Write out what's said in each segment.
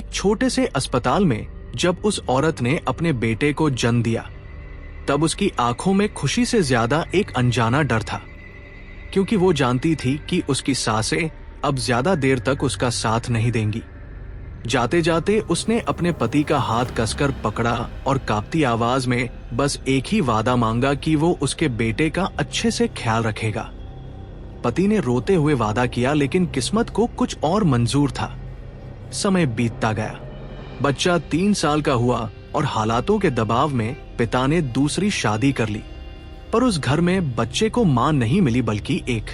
एक छोटे से अस्पताल में जब उस औरत ने अपने बेटे को जन्म दिया, तब उसकी आंखों में खुशी से ज्यादा एक अनजाना डर था, क्योंकि वो जानती थी कि उसकी सांसें अब ज्यादा देर तक उसका साथ नहीं देंगी। जाते जाते उसने अपने पति का हाथ कसकर पकड़ा और कांपती आवाज में बस एक ही वादा मांगा कि वो उसके बेटे का अच्छे से ख्याल रखेगा। पति ने रोते हुए वादा किया, लेकिन किस्मत को कुछ और मंजूर था। समय बीतता गया, बच्चा 3 साल का हुआ और हालातों के दबाव में पिता ने दूसरी शादी कर ली। पर उस घर में बच्चे को मां नहीं मिली, बल्कि एक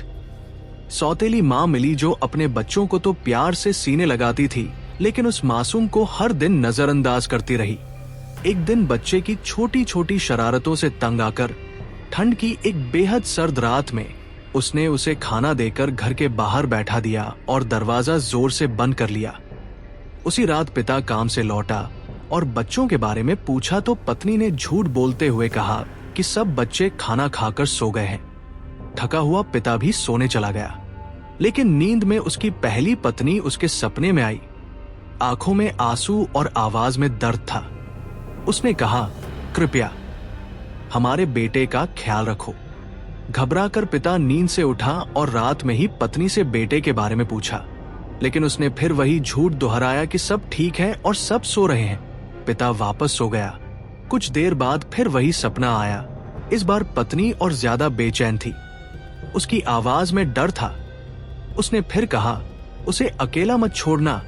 सौतेली मां मिली जो अपने बच्चों को तो प्यार से सीने लगाती थी, लेकिन उस मासूम को हर दिन नजरअंदाज करती रही। एक दिन बच्चे की छोटी छोटी शरारतों से तंग आकर ठंड की एक बेहद सर्द रात में उसने उसे खाना देकर घर के बाहर बैठा दिया और दरवाजा जोर से बंद कर लिया। उसी रात पिता काम से लौटा और बच्चों के बारे में पूछा तो पत्नी ने झूठ बोलते हुए कहा कि सब बच्चे खाना खाकर सो गए हैं। थका हुआ पिता भी सोने चला गया, लेकिन नींद में उसकी पहली पत्नी उसके सपने में आई। आंखों में आंसू और आवाज में दर्द था। उसने कहा, कृपया हमारे बेटे का ख्याल रखो। घबराकर पिता नींद से उठा और रात में ही पत्नी से बेटे के बारे में पूछा, लेकिन उसने फिर वही झूठ दोहराया कि सब ठीक है और सब सो रहे हैं। पिता वापस सो गया। कुछ देर बाद फिर वही सपना आया। इस बार पत्नी और ज्यादा बेचैन थी। उसकी आवाज में डर था। उसने फिर कहा, उसे अकेला मत छोड़ना।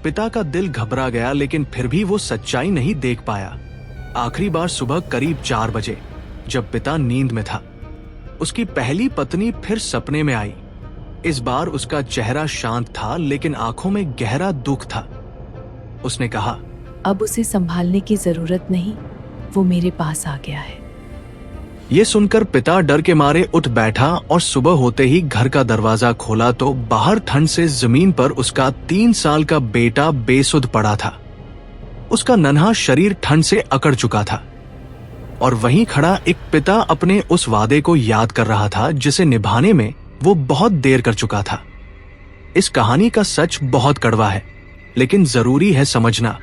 पिता का दिल घबरा गया, लेकिन फिर भी वो सच्चाई नहीं देख पाया। आखिरी बार सुबह करीब 4 बजे, जब पिता नींद में था, उसकी पहली पत्नी फिर सपने में आई। इस बार उसका चेहरा शांत था, लेकिन आंखों में गहरा दुख था। उसने कहा, अब उसे संभालने की जरूरत नहीं, वो मेरे पास आ गया है। ये सुनकर पिता डर के मारे उठ बैठा और सुबह होते ही घर का दरवाजा खोला तो बाहर ठंड से जमीन पर उसका 3 साल का बेटा बेसुध पड़ा था। उसका नन्हा शरीर ठंड से अकड़ चुका था और वहीं खड़ा एक पिता अपने उस वादे को याद कर रहा था जिसे निभाने में वो बहुत देर कर चुका था। इस कहानी का सच बहुत कड़वा है, लेकिन जरूरी है समझना,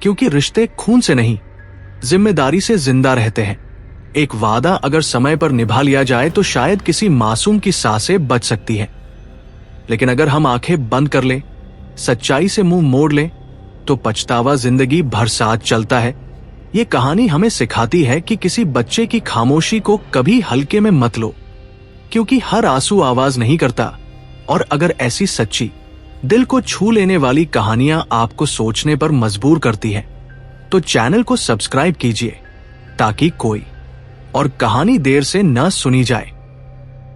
क्योंकि रिश्ते खून से नहीं, जिम्मेदारी से जिंदा रहते हैं। एक वादा अगर समय पर निभा लिया जाए तो शायद किसी मासूम की सांसें बच सकती हैं, लेकिन अगर हम आंखें बंद कर लें, सच्चाई से मुंह मोड़ लें, तो पछतावा जिंदगी भर साथ चलता है। ये कहानी हमें सिखाती है कि किसी बच्चे की खामोशी को कभी हल्के में मत लो, क्योंकि हर आंसू आवाज नहीं करता। और अगर ऐसी सच्ची, दिल को छू लेने वाली कहानियां आपको सोचने पर मजबूर करती हैं, तो चैनल को सब्सक्राइब कीजिए ताकि कोई और कहानी देर से न सुनी जाए।